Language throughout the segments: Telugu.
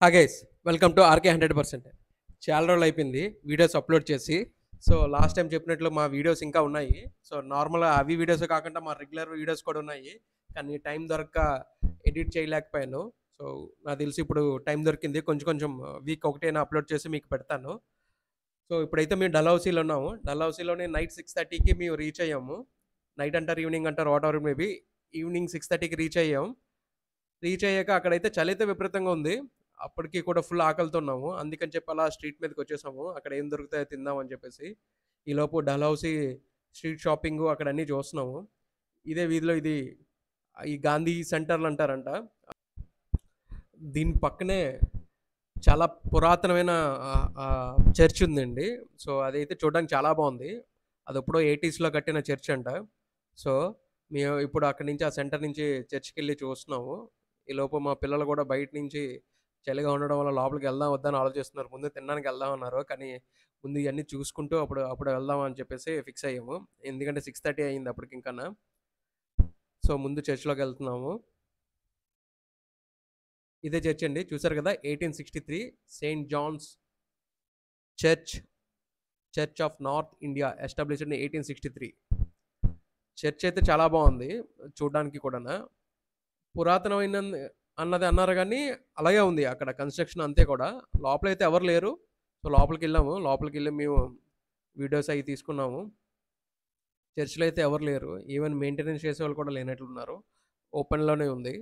హా గైస్, వెల్కమ్ టు ఆర్కే 100%. చాలా రోజులు అయిపోయింది వీడియోస్ అప్లోడ్ చేసి. సో లాస్ట్ టైం చెప్పినట్లు మా వీడియోస్ ఇంకా ఉన్నాయి. సో నార్మల్గా అవి వీడియోస్ కాకుండా మా రెగ్యులర్ వీడియోస్ కూడా ఉన్నాయి. కానీ టైం దొరక్క ఎడిట్ చేయలేకపోయాను. సో నాకు తెలిసి ఇప్పుడు టైం దొరికింది. కొంచెం కొంచెం వీక్ ఒకటైనా అప్లోడ్ చేసి మీకు పెడతాను. సో ఇప్పుడైతే మేము డల్హౌసీలో ఉన్నాము. డల్హౌసీలోనే నైట్ 6:30కి మేము రీచ్ అయ్యాము. నైట్ అంటారు, ఈవినింగ్ అంటారు, వాట్ ఎవర్ మేబీ. ఈవినింగ్ 6:30కి రీచ్ అయ్యాం. రీచ్ అయ్యాక అక్కడైతే చలి అయితే విపరీతంగా ఉంది. అప్పటికి కూడా ఫుల్ ఆకలితో ఉన్నాము. అందుకని చెప్పి అలా స్ట్రీట్ మీదకి వచ్చేసాము. అక్కడ ఏం దొరుకుతాయో తిందాం అని చెప్పేసి. ఈలోపు డల్హౌసీ స్ట్రీట్ షాపింగ్ అక్కడ అన్నీ చూస్తున్నాము. ఇదే వీధిలో ఇది ఈ గాంధీ సెంటర్లు అంటారంట. దీని పక్కనే చాలా పురాతనమైన చర్చ్ ఉందండి. సో అదైతే చూడడానికి చాలా బాగుంది. అది ఎప్పుడో 80స్లో కట్టిన చర్చ్ అంట. సో మేము ఇప్పుడు అక్కడి నుంచి ఆ సెంటర్ నుంచి చర్చ్కి వెళ్ళి చూస్తున్నాము. ఈలోపు మా పిల్లలు కూడా బయట నుంచి చలిగా ఉండడం వల్ల లోపలికి వెళ్దాం వద్దని ఆలోచిస్తున్నారు. ముందు తినడానికి వెళ్దాం అన్నారు. కానీ ముందు ఇవన్నీ చూసుకుంటూ అప్పుడు అప్పుడు వెళ్దాం అని చెప్పేసి ఫిక్స్ అయ్యాము. ఎందుకంటే 6:30 అయింది అప్పటికి ఇంకా. సో ముందు చర్చ్లోకి వెళ్తున్నాము. ఇదే చర్చ్ అండి, చూసారు కదా, 1863 Saint Johne's church, church of north India, established in 1863. Church అయితే చాలా బాగుంది చూడడానికి కూడా. పురాతనమైన అన్నది అన్నారు కానీ అలాగే ఉంది అక్కడ కన్స్ట్రక్షన్ అంతే కూడా. లోపలైతే ఎవరు లేరు. సో లోపలికి వెళ్ళాము. లోపలికి వెళ్ళి మేము వీడియోస్ అవి తీసుకున్నాము. చర్చ్లో అయితే ఎవరు లేరు. ఈవెన్ మెయింటెనెన్స్ చేసే వాళ్ళు కూడా లేనట్లున్నారు. ఓపెన్లోనే ఉంది.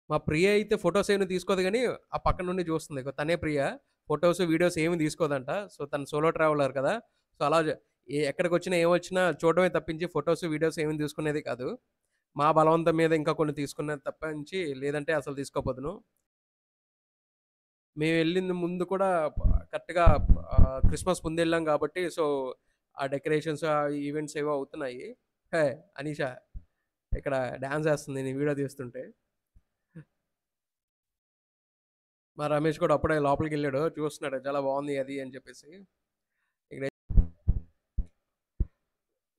మా ప్రియ అయితే ఫొటోస్ ఏమి తీసుకోదు కానీ ఆ పక్క నుండి చూస్తుంది. తనే ప్రియ. ఫొటోస్ వీడియోస్ ఏమి తీసుకోదంట. సో తను సోలో ట్రావెలర్ కదా. సో అలా ఎక్కడికి వచ్చినా ఏమొచ్చినా చూడడమే తప్పించి ఫొటోస్ వీడియోస్ ఏమి తీసుకునేది కాదు. మా బలవంతం మీద ఇంకా కొన్ని తీసుకునేది తప్పించి లేదంటే అసలు తీసుకోపోదును. మేము వెళ్ళింది ముందు కూడా కరెక్ట్గా క్రిస్మస్ ముందు వెళ్ళాం కాబట్టి సో ఆ డెకరేషన్స్ ఆ ఈవెంట్స్ ఏవో అవుతున్నాయి. హే అనీషా ఇక్కడ డ్యాన్స్ వేస్తుంది నేను వీడియో తీస్తుంటే. మా రమేష్ కూడా అప్పుడే లోపలికి వెళ్ళాడు, చూస్తున్నాడు చాలా బాగుంది అది అని చెప్పేసి. ఇక్కడ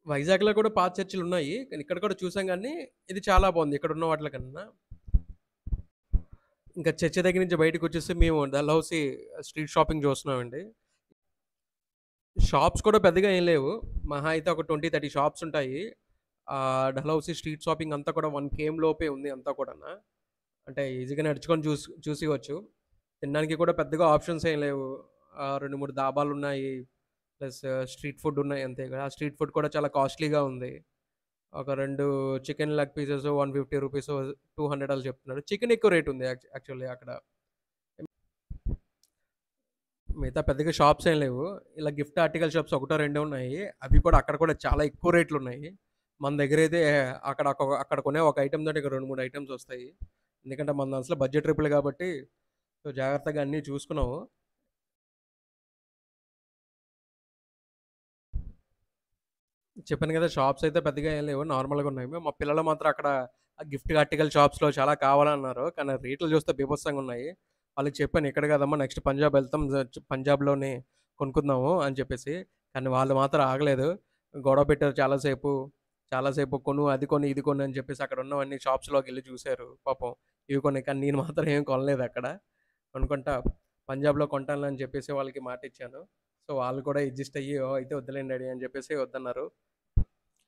వైజాగ్లో కూడా పాత చర్చిలు ఉన్నాయి కానీ ఇక్కడ కూడా చూసాం కానీ ఇది చాలా బాగుంది ఇక్కడ ఉన్న వాటి కన్నా. ఇంకా చర్చి దగ్గర నుంచి బయటకు వచ్చేసి మేము డల్హౌసీ స్ట్రీట్ షాపింగ్ చూస్తున్నామండి. షాప్స్ కూడా పెద్దగా ఏం లేవు. మహా అయితే ఒక 20-30 షాప్స్ ఉంటాయి. డల్హౌసీ స్ట్రీట్ షాపింగ్ అంతా కూడా 1 km లోపే ఉంది అంతా కూడా. అంటే ఈజీగా నడుచుకొని చూసేవచ్చు. తినడానికి కూడా పెద్దగా ఆప్షన్స్ ఏం లేవు. 2-3 దాబాలు ఉన్నాయి. ప్లస్ స్ట్రీట్ ఫుడ్ ఉన్నాయి అంతే. ఆ స్ట్రీట్ ఫుడ్ కూడా చాలా కాస్ట్లీగా ఉంది. ఒక 2 చికెన్ లెగ్ పీసెస్ 150 రూపీస్, 200 అలా చెప్తున్నారు. చికెన్ ఎక్కువ రేట్ ఉంది యాక్చువల్లీ అక్కడ. మిగతా పెద్దగా షాప్స్ ఏం లేవు. ఇలా గిఫ్ట్ ఆర్టికల్ షాప్స్ ఒకటో రెండో ఉన్నాయి. అవి కూడా అక్కడ కూడా చాలా ఎక్కువ రేట్లు ఉన్నాయి. మన దగ్గర అయితే అక్కడ కొనే ఒక ఐటమ్ తోటి 2-3 ఐటమ్స్ వస్తాయి. ఎందుకంటే మన అసలు బడ్జెట్ ట్రిప్లు కాబట్టి సో జాగ్రత్తగా అన్నీ చూసుకున్నాము. చెప్పాను కదా, షాప్స్ అయితే పెద్దగా ఏం లేవు, నార్మల్గా ఉన్నాయి. మా పిల్లలు మాత్రం అక్కడ గిఫ్ట్ ఆర్టికల్ షాప్స్లో చాలా కావాలన్నారు కానీ రేట్లు చూస్తే బీభత్సంగా ఉన్నాయి. వాళ్ళకి చెప్పాను ఇక్కడ కదమ్మా నెక్స్ట్ పంజాబ్ వెళ్తాం, పంజాబ్లోనే కొనుక్కుందాము అని చెప్పేసి. కానీ వాళ్ళు మాత్రం ఆగలేదు, గొడవ పెట్టారు చాలాసేపు. చాలాసేపు కొను అది కొని ఇది కొని అని చెప్పేసి అక్కడ ఉన్నవన్నీ షాప్స్లోకి వెళ్ళి చూశారు పాపం. ఇవి కొన్ని, కానీ నేను మాత్రం ఏం కొనలేదు అక్కడ. కొనుక్కుంటా పంజాబ్లో కొంటాను అని చెప్పేసి వాళ్ళకి మాట ఇచ్చాను. సో వాళ్ళు కూడా అడ్జస్ట్ అయ్యి "ఓ, అయితే వద్దులేండి డాడీ" అని చెప్పేసి వద్దన్నారు.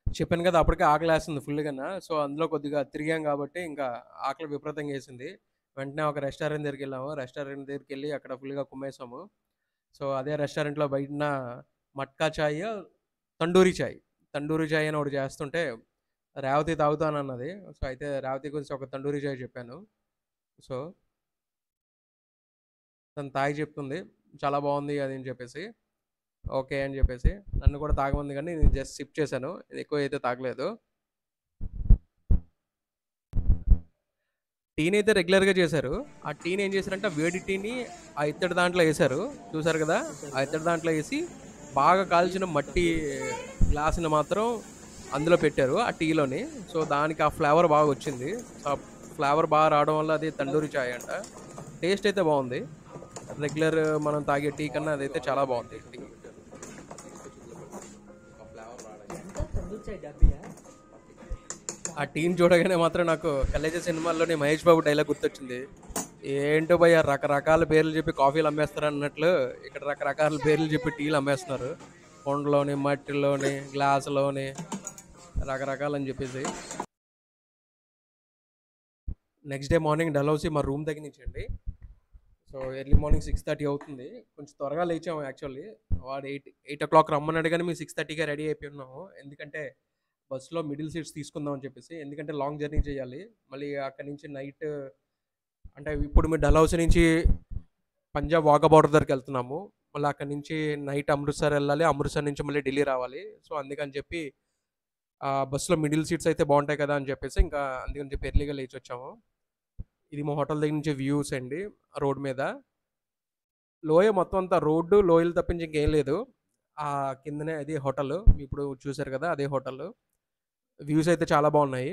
చెప్పాను కదా అప్పటికే ఆకలి వేస్తుంది ఫుల్గా. సో అందులో కొద్దిగా తిరిగాం కాబట్టి ఇంకా ఆకలి విపరీతంగా వేసింది. వెంటనే ఒక రెస్టారెంట్ దగ్గరికి వెళ్ళాము. రెస్టారెంట్ దగ్గరికి వెళ్ళి అక్కడ ఫుల్గా కుమ్మేసాము. సో అదే రెస్టారెంట్లో బయటన మట్కా చాయ్, తండూరి చాయ్, తండూరి చాయ్ అని ఒకటి చేస్తుంటే రేవతి తాగుతానన్నది. సో అయితే రేవతి గురించి ఒక తండూరి చాయ్ చెప్పాను. సో తను తాగి చెప్తుంది చాలా బాగుంది అది అని చెప్పేసి. ఓకే అని చెప్పేసి నన్ను కూడా తాగమంది కానీ నేను జస్ట్ సిప్ చేశాను, ఎక్కువ అయితే తాగలేదు. టీని అయితే రెగ్యులర్గా చేశారు. ఆ టీని ఏం చేశారంటే వేడి టీని ఆ ఇత్తడి దాంట్లో వేశారు. చూసారు కదా, ఆ ఇత్తడి దాంట్లో వేసి బాగా కాల్చిన మట్టి గ్లాసుని మాత్రం అందులో పెట్టారు ఆ టీలోని. సో దానికి ఆ ఫ్లేవర్ బాగా వచ్చింది. సో ఆ ఫ్లేవర్ బాగా రావడం వల్ల అది తండూరి చాయ్ అంట. టేస్ట్ అయితే బాగుంది. రెగ్యులర్ మనం తాగే టీ కన్నా అదైతే చాలా బాగుంది టీ. ఆ టీం చూడగానే మాత్రం నాకు కలేజా సినిమాల్లోని మహేష్ బాబు డైలాగ్ గుర్తొచ్చింది. ఏంటో భయ్య రకరకాల పేర్లు చెప్పి కాఫీలు అమ్మేస్తారు అన్నట్లు ఇక్కడ రకరకాల పేర్లు చెప్పి టీలు అమ్మేస్తున్నారు. కుండలోని, మట్టిలోని, గ్లాసులోని రకరకాలని చెప్పేసి. నెక్స్ట్ డే మార్నింగ్ డల్హౌసీ మా రూమ్ దగ్గర నుంచి అండి. సో ఎర్లీ మార్నింగ్ 6:30 అవుతుంది. కొంచెం త్వరగా లేచాము యాక్చువల్లీ. వాడు 8 o'clock రమ్మన్నాడు కానీ మేము 6:30కే రెడీ అయిపోయి ఉన్నాము. ఎందుకంటే బస్సులో మిడిల్ సీట్స్ తీసుకుందాం అని చెప్పేసి. ఎందుకంటే లాంగ్ జర్నీ చేయాలి. మళ్ళీ అక్కడి నుంచి నైట్ అంటే ఇప్పుడు మేము డల్హౌసీ నుంచి పంజాబ్ వాఘా బార్డర్ దగ్గరికి వెళ్తున్నాము. మళ్ళీ అక్కడి నుంచి నైట్ అమృత్సర్ వెళ్ళాలి. అమృత్సర్ నుంచి మళ్ళీ ఢిల్లీ రావాలి. సో అందుకని చెప్పి బస్సులో మిడిల్ సీట్స్ అయితే బాగుంటాయి కదా అని చెప్పేసి ఇంకా అందుకని చెప్పి ఎర్లీగా లేచి వచ్చాము. ఇది మా హోటల్ దగ్గర నుంచి వ్యూస్ అండి రోడ్ మీద. లోయ మొత్తం అంతా రోడ్డు లోయలు తప్పించి ఇంకేం లేదు. ఆ కిందనే అది హోటల్. ఇప్పుడు చూసారు కదా అదే హోటల్. వ్యూస్ అయితే చాలా బాగున్నాయి.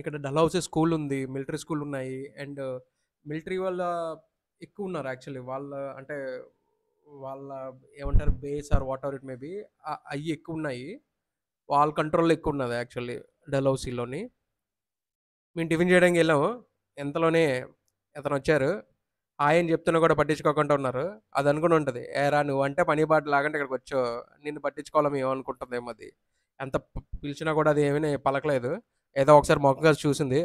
ఇక్కడ డల్హౌసీ స్కూల్ ఉంది, మిలిటరీ స్కూల్ ఉన్నాయి. అండ్ మిలిటరీ వాళ్ళ ఎక్కువ ఉన్నారు యాక్చువల్లీ. వాళ్ళ అంటే వాళ్ళ ఏమంటారు base or whatever it may be అవి ఎక్కువ ఉన్నాయి. వాళ్ళ కంట్రోల్లో ఎక్కువ ఉన్నది యాక్చువల్లీ డల్హౌసీలోని. మేము టిఫిన్ చేయడానికి వెళ్ళాము. ఎంతలోనే అతను వచ్చారు. హాయ్ అని చెప్తున్నా కూడా పట్టించుకోకుండా ఉన్నారు. అది అనుకుని ఉంటుంది ఏరా నువ్వు అంటే పని పాట లాగంటే ఇక్కడికి వచ్చావు నిన్ను పట్టించుకోవాలో మేము అనుకుంటుందేమో. అది ఎంత పిలిచినా కూడా అది ఏమీ పలకలేదు. ఏదో ఒకసారి మొక్కగా చూసింది.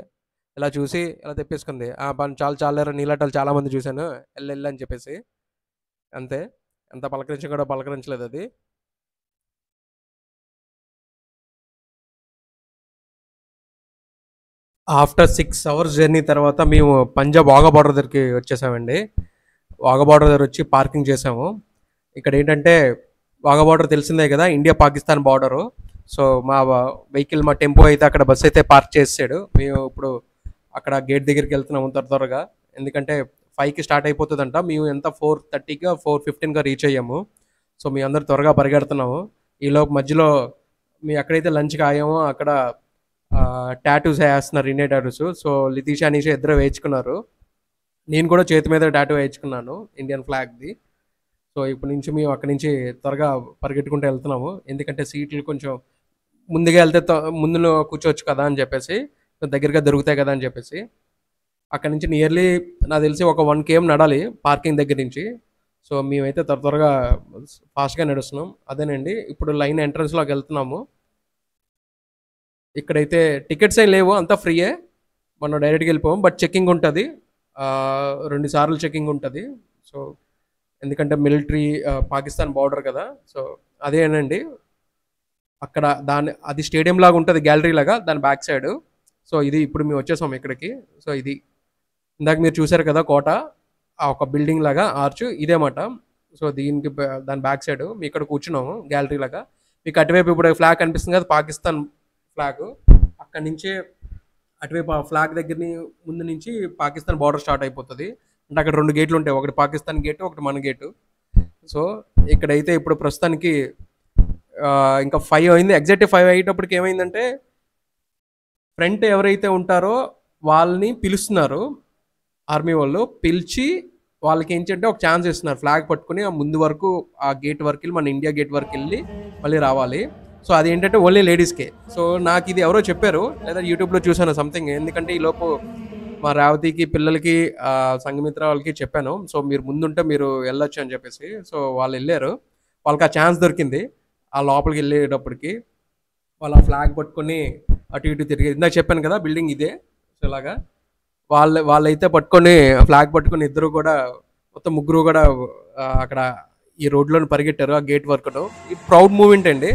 ఇలా చూసి ఇలా తెప్పేసుకుంది. చాలు చాలేరా నీలాటలు చాలామంది చూశాను వెళ్ళి అని చెప్పేసి. అంతే. ఎంత పలకరించి కూడా పలకరించలేదు అది. ఆఫ్టర్ 6 hours జర్నీ తర్వాత మేము పంజాబ్ వాఘా బార్డర్ దగ్గరికి వచ్చేసామండి. వాఘా బార్డర్ దగ్గర వచ్చి పార్కింగ్ చేసాము. ఇక్కడ ఏంటంటే వాఘా బార్డర్ తెలిసిందే కదా, ఇండియా పాకిస్తాన్ బార్డరు. సో మా వెహికల్ మా టెంపో అయితే అక్కడ బస్సు అయితే పార్క్ చేసాడు. మేము ఇప్పుడు అక్కడ గేట్ దగ్గరికి వెళ్తున్నాము త్వరగా. ఎందుకంటే 5కి స్టార్ట్ అయిపోతుందంట. మేము ఎంత 4:30గా 4:15గా రీచ్ అయ్యాము. సో మీ అందరు త్వరగా పరిగెడుతున్నాము. ఈలోపు మధ్యలో మేము ఎక్కడైతే లంచ్కి ఆయామో అక్కడ టాటూస్ వేస్తున్నారు, ఇండియా టాటూస్. సో లితీషా అనీషా ఇద్దరు వేయించుకున్నారు. నేను కూడా చేతి మీద టాటూ వేయించుకున్నాను ఇండియన్ ఫ్లాగ్ది. సో ఇప్పటి నుంచి మేము అక్కడి నుంచి త్వరగా పరిగెట్టుకుంటూ వెళ్తున్నాము. ఎందుకంటే సీట్లు కొంచెం ముందుగా వెళ్తే ముందులో కూర్చోవచ్చు కదా అని చెప్పేసి, దగ్గరగా దొరుకుతాయి కదా అని చెప్పేసి. అక్కడి నుంచి నియర్లీ నాకు తెలిసి ఒక 1 km నడాలి పార్కింగ్ దగ్గర నుంచి. సో మేమైతే త్వరగా ఫాస్ట్గా నడుస్తున్నాం. అదేనండి ఇప్పుడు లైన్ ఎంట్రన్స్లోకి వెళ్తున్నాము. ఇక్కడైతే టికెట్స్ ఏం లేవు, అంతా ఫ్రీయే. మనం డైరెక్ట్గా వెళ్ళిపోము. బట్ చెక్కింగ్ ఉంటుంది, 2 సార్లు చెక్కింగ్ ఉంటుంది. సో ఎందుకంటే మిలిటరీ పాకిస్తాన్ బార్డర్ కదా. సో అదేనండి అక్కడ అది స్టేడియం లాగా ఉంటుంది, గ్యాలరీ లాగా, దాని బ్యాక్ సైడ్. సో ఇది ఇప్పుడు మేము వచ్చేసాము ఇక్కడికి. సో ఇది ఇందాక మీరు చూసారు కదా కోట, ఆ ఒక బిల్డింగ్ లాగా ఆర్చ్ ఇదేమాట. సో దీనికి దాని బ్యాక్ సైడ్ మేము ఇక్కడ కూర్చున్నాము గ్యాలరీ లాగా. మీకు అటువైపు ఇప్పుడు ఫ్లాగ్ కనిపిస్తుంది కదా, పాకిస్తాన్ ఫ్లాగ్. అక్కడి నుంచే అటువైపు ఆ ఫ్లాగ్ దగ్గరని ముందు నుంచి పాకిస్తాన్ బార్డర్ స్టార్ట్ అయిపోతుంది. అంటే అక్కడ 2 గేట్లు ఉంటాయి, ఒకటి పాకిస్తాన్ గేటు, ఒకటి మన గేటు. సో ఇక్కడైతే ఇప్పుడు ప్రస్తుతానికి ఇంకా 5 అయింది. ఎగ్జాక్ట్ 5 అయ్యేటప్పటికి ఏమైందంటే ఫ్రంట్ ఎవరైతే ఉంటారో వాళ్ళని పిలుస్తున్నారు ఆర్మీ వాళ్ళు. పిలిచి వాళ్ళకి ఏంటంటే ఒక ఛాన్స్ ఇస్తున్నారు, ఫ్లాగ్ పట్టుకుని ఆ ముందు వరకు ఆ గేట్ వరకు వెళ్ళి, మన ఇండియా గేట్ వరకు వెళ్ళి మళ్ళీ రావాలి. సో అది ఏంటంటే ఓన్లీ లేడీస్కే. సో నాకు ఇది ఎవరో చెప్పారు, లేదా యూట్యూబ్లో చూసాను సంథింగ్. ఎందుకంటే ఈలోపు మా రేవతికి పిల్లలకి సంఘమిత్ర వాళ్ళకి చెప్పాను. సో మీరు ముందుంటే మీరు వెళ్ళొచ్చు అని చెప్పేసి. సో వాళ్ళు వెళ్ళారు, వాళ్ళకి ఆ ఛాన్స్ దొరికింది. ఆ లోపలికి వెళ్ళేటప్పటికి వాళ్ళు ఆ ఫ్లాగ్ పట్టుకొని అటు ఇటు తిరిగి, ఇందాక చెప్పాను కదా బిల్డింగ్ ఇదే. సో ఇలాగా వాళ్ళైతే పట్టుకొని ఫ్లాగ్ పట్టుకొని ఇద్దరు కూడా మొత్తం ముగ్గురు కూడా అక్కడ ఈ రోడ్లో పరిగెట్టారు ఆ గేట్ వరకు. ఇది ప్రౌడ్ మూమెంట్ అండి.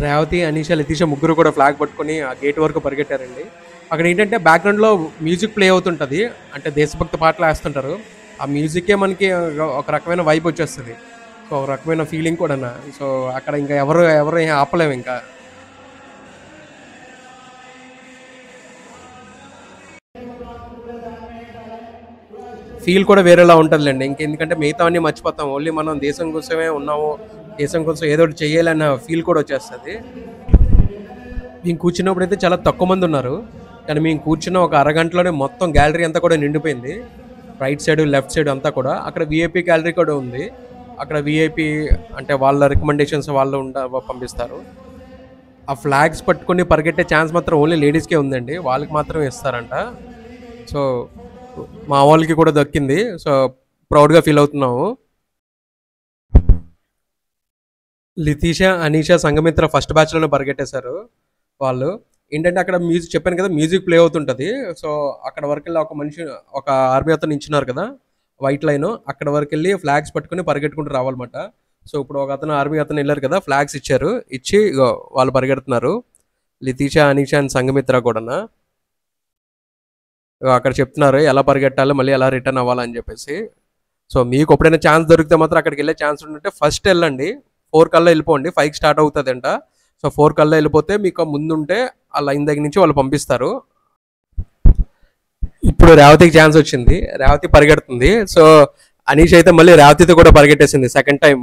రేవతి, అనీషా, లితీషా ముగ్గురు కూడా ఫ్లాగ్ పట్టుకొని ఆ గేట్ వరకు పరిగెట్టారండి. అక్కడ ఏంటంటే బ్యాక్గ్రౌండ్లో మ్యూజిక్ ప్లే అవుతుంటుంది, అంటే దేశభక్తి పాటలు వేస్తుంటారు. ఆ మ్యూజిక్కే మనకి ఒక రకమైన వైబ్ వచ్చేస్తుంది. సో ఒక రకమైన ఫీలింగ్ కూడా. సో అక్కడ ఇంకా ఎవరు ఆపలేము. ఇంకా ఫీల్ కూడా వేరేలా ఉంటుందిలేండి. ఎందుకంటే మిగతావన్నీ మర్చిపోతాం, ఓన్లీ మనం దేశం కోసమే ఉన్నాము, దేశం కోసం ఏదో ఒకటి చేయాలన్న ఫీల్ కూడా వచ్చేస్తుంది. మేము కూర్చున్నప్పుడు అయితే చాలా తక్కువ మంది ఉన్నారు, కానీ మేము కూర్చున్న ఒక అరగంటలోనే మొత్తం గ్యాలరీ అంతా కూడా నిండిపోయింది. రైట్ సైడ్, లెఫ్ట్ సైడ్ అంతా కూడా. అక్కడ విఐపి గ్యాలరీ కూడా ఉంది. అక్కడ విఐపి అంటే వాళ్ళ రికమెండేషన్స్ వాళ్ళు పంపిస్తారు. ఆ ఫ్లాగ్స్ పట్టుకొని పరిగెట్టే ఛాన్స్ మాత్రం ఓన్లీ లేడీస్కే ఉందండి, వాళ్ళకి మాత్రమే ఇస్తారంట. సో మా వాళ్ళకి కూడా దక్కింది, సో ప్రౌడ్గా ఫీల్ అవుతున్నాము. లితీషా, అనీషా, సంఘమిత్ర ఫస్ట్ బ్యాచ్లోనే పరిగెట్టేశారు వాళ్ళు. ఏంటంటే అక్కడ మ్యూజిక్ చెప్పాను కదా, మ్యూజిక్ ప్లే అవుతుంటుంది. సో అక్కడ వరకు వెళ్ళి ఒక మనిషి, ఒక ఆర్మీ అతను నించున్నారు కదా వైట్ లైన్, అక్కడ వరకు వెళ్ళి ఫ్లాగ్స్ పట్టుకొని పరిగెట్టుకుంటూ రావాలన్నమాట. సో ఇప్పుడు ఒక అతను ఆర్మీ అతను వెళ్ళారు కదా, ఫ్లాగ్స్ ఇచ్చారు, ఇచ్చి ఇగో వాళ్ళు పరిగెడుతున్నారు, లితీషా, అనీషా అండ్ సంఘమిత్ర కూడా. అక్కడ చెప్తున్నారు ఎలా పరిగెట్టాలి, మళ్ళీ ఎలా రిటర్న్ అవ్వాలని చెప్పేసి. సో మీకు ఎప్పుడైనా ఛాన్స్ దొరికితే మాత్రం అక్కడికి వెళ్ళే ఛాన్స్ ఉంటే ఫస్ట్ వెళ్ళండి, 4 కల్లా వెళ్ళిపోండి, 5కి స్టార్ట్ అవుతుంది అంట. సో 4 కల్లా వెళ్ళిపోతే మీకు ముందుంటే ఆ లైన్ దగ్గర నుంచి వాళ్ళు పంపిస్తారు. ఇప్పుడు రేవతికి ఛాన్స్ వచ్చింది, రేవతి పరిగెడుతుంది. సో అనీష్ అయితే మళ్ళీ రేవతితో కూడా పరిగెట్టేసింది సెకండ్ టైం.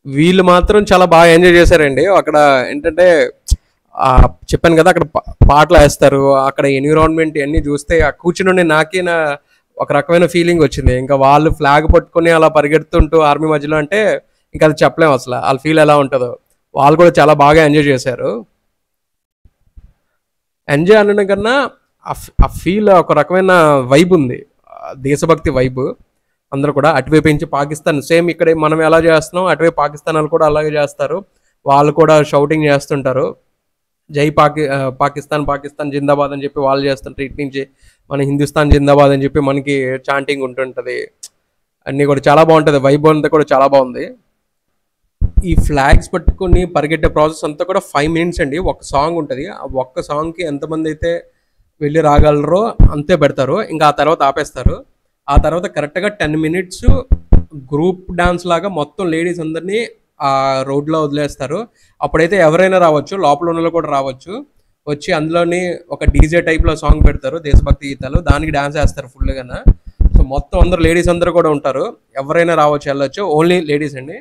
వీళ్ళు మాత్రం చాలా బాగా ఎంజాయ్ చేశారండి. అక్కడ ఏంటంటే చెప్పాను కదా, అక్కడ పాటలు వేస్తారు, అక్కడ ఎన్విరాన్మెంట్ అన్నీ చూస్తే ఆ కూర్చుని నాకే ఒక రకమైన ఫీలింగ్ వచ్చింది. ఇంకా వాళ్ళు ఫ్లాగ్ పట్టుకొని అలా పరిగెడుతుంటూ ఆర్మీ మధ్యలో అంటే ఇంకా అది చెప్పలేము అసలు వాళ్ళ ఫీల్ ఎలా ఉంటుందో. వాళ్ళు కూడా చాలా బాగా ఎంజాయ్ చేశారు. ఎంజాయ్ అనడం కన్నా ఆ ఫీల్ ఒక రకమైన వైబ్ ఉంది, దేశభక్తి వైబ్. అందరూ కూడా అటువైపు నుంచి పాకిస్తాన్ సేమ్ ఇక్కడ మనం ఎలా చేస్తున్నాం, అటువైపు పాకిస్తాన్ వాళ్ళు కూడా అలాగే చేస్తారు. వాళ్ళు కూడా షౌటింగ్ చేస్తుంటారు, జై పాకిస్తాన్, పాకిస్తాన్ జిందాబాద్ అని చెప్పి వాళ్ళు చేస్తుంటారు. ఇటు నుంచి మన హిందుస్థాన్ జిందాబాద్ అని చెప్పి మనకి చాంటింగ్ ఉంటుంటుంది. అన్నీ కూడా చాలా బాగుంటుంది, వైబ్ అంతా కూడా చాలా బాగుంది. ఈ ఫ్లాగ్స్ పట్టుకొని పరిగెట్టే ప్రాసెస్ అంతా కూడా 5 మినిట్స్ అండి. ఒక సాంగ్ ఉంటుంది, ఆ ఒక్క సాంగ్కి ఎంతమంది అయితే వెళ్ళి రాగలరో అంతే పెడతారు, ఇంకా ఆ తర్వాత ఆపేస్తారు. ఆ తర్వాత కరెక్ట్గా 10 మినిట్స్ గ్రూప్ డాన్స్ లాగా మొత్తం లేడీస్ అందరినీ ఆ రోడ్లో వదిలేస్తారు. అప్పుడైతే ఎవరైనా రావచ్చు, లోపల ఉన్న కూడా రావచ్చు, వచ్చి అందులోని ఒక డీజే టైప్లో సాంగ్ పెడతారు, దేశభక్తి గీతాలు, దానికి డాన్స్ వేస్తారు ఫుల్గా. సో మొత్తం అందరూ లేడీస్ అందరూ కూడా ఉంటారు, ఎవరైనా రావచ్చు, వెళ్ళొచ్చు, ఓన్లీ లేడీస్ అండి,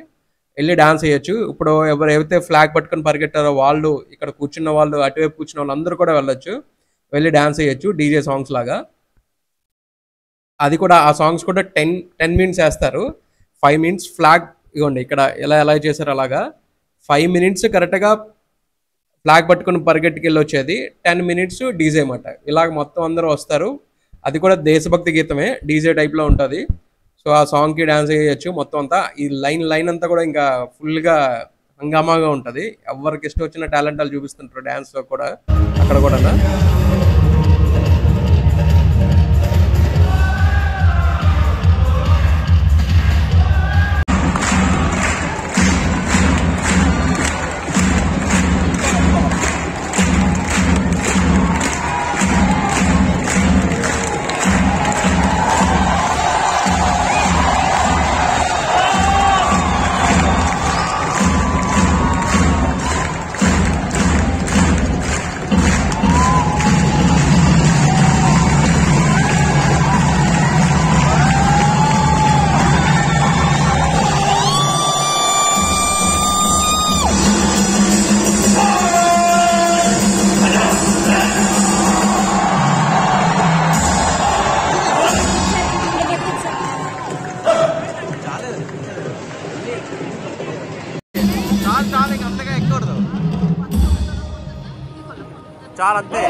వెళ్ళి డాన్స్ చేయొచ్చు. ఇప్పుడు ఎవరైతే ఫ్లాగ్ పట్టుకొని పరిగెట్టారో వాళ్ళు, ఇక్కడ కూర్చున్న వాళ్ళు, అటువైపు కూర్చున్న వాళ్ళు అందరూ కూడా వెళ్ళొచ్చు, వెళ్ళి డాన్స్ చేయొచ్చు డీజే సాంగ్స్ లాగా. అది కూడా ఆ సాంగ్స్ కూడా 10 మినిట్స్ వేస్తారు. 5 మినిట్స్ ఫ్లాగ్, ఇవ్వండి ఇక్కడ ఎలా చేశారు అలాగా 5 మినిట్స్ కరెక్ట్గా ఫ్లాగ్ పట్టుకుని పరిగెట్టుకెళ్ళి వచ్చేది, 10 మినిట్స్ డీజే అన్నమాట. ఇలాగ మొత్తం అందరూ వస్తారు, అది కూడా దేశభక్తి గీతమే, డీజే టైప్లో ఉంటుంది. సో ఆ సాంగ్కి డ్యాన్స్ చేయొచ్చు. మొత్తం అంతా ఈ లైన్ అంతా కూడా ఇంకా ఫుల్గా హంగామాగా ఉంటుంది. ఎవరికి ఇష్టం వచ్చిన టాలెంట్ వాళ్ళు చూపిస్తుంటారు డ్యాన్స్లో కూడా అక్కడ కూడా. అంతగా ఎక్కకూడదు, చాలా అంతే.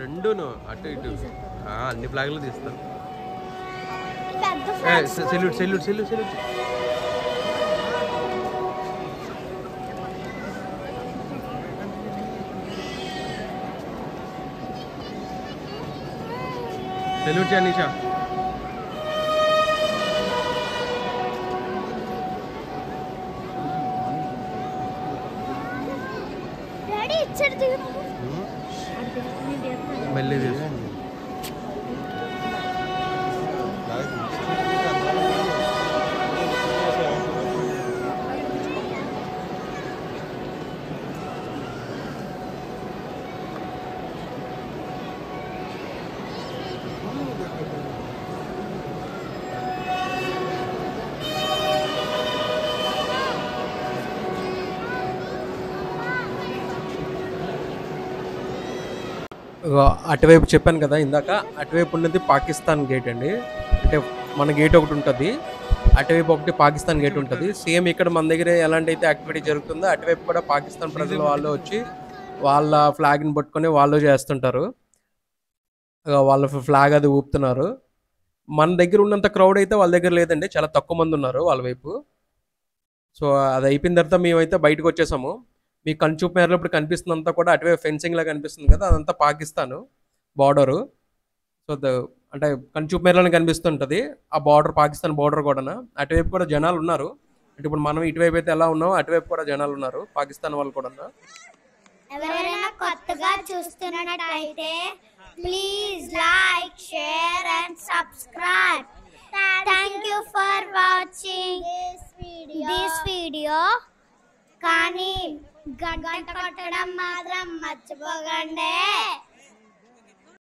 రెండును అటు ఇటు అన్ని ఫ్లాగ్లు తీస్తాను. Salute salute salute salute. Salute Nisha. మెల్లి తీసు. ఇగో అటువైపు చెప్పాను కదా ఇందాక, అటువైపు ఉన్నది పాకిస్తాన్ గేట్ అండి. అంటే మన గేట్ ఒకటి ఉంటుంది, అటువైపు ఒకటి పాకిస్తాన్ గేట్ ఉంటుంది. సేమ్ ఇక్కడ మన దగ్గర ఎలాంటి అయితే యాక్టివిటీ జరుగుతుందో అటువైపు కూడా పాకిస్తాన్ ప్రజలు వాళ్ళు వచ్చి వాళ్ళ ఫ్లాగ్ని పట్టుకొని వాళ్ళు చేస్తుంటారు. వాళ్ళ ఫ్లాగ్ అది ఊపుతున్నారు. మన దగ్గర ఉన్నంత క్రౌడ్ అయితే వాళ్ళ దగ్గర లేదండి, చాలా తక్కువ మంది ఉన్నారు వాళ్ళ వైపు. సో అది అయిపోయిన తర్వాత మేమైతే బయటకు వచ్చేసాము. మీకు కంచూపు మేరలో ఇప్పుడు కనిపిస్తుందంతా కూడా అటువైపు ఫెన్సింగ్ లాగా కనిపిస్తుంది కదా, అదంతా పాకిస్తాను బార్డరు. సో అంటే కంచూపు మేరలోనే కనిపిస్తుంటుంది ఆ బార్డర్, పాకిస్తాన్ బార్డర్ కూడా. అటువైపు కూడా జనాలు ఉన్నారు. అంటే ఇప్పుడు మనం ఇటువైపు అయితే ఎలా ఉన్నామో అటువైపు కూడా జనాలు ఉన్నారు, పాకిస్తాన్ వాళ్ళు కూడా. ఎవరైనా కొత్తగా చూస్తున్నట్టయితే please like, share and subscribe. Thank you for watching this video. కానీ గంట కొట్టడం మాత్రం మర్చిపోకండి.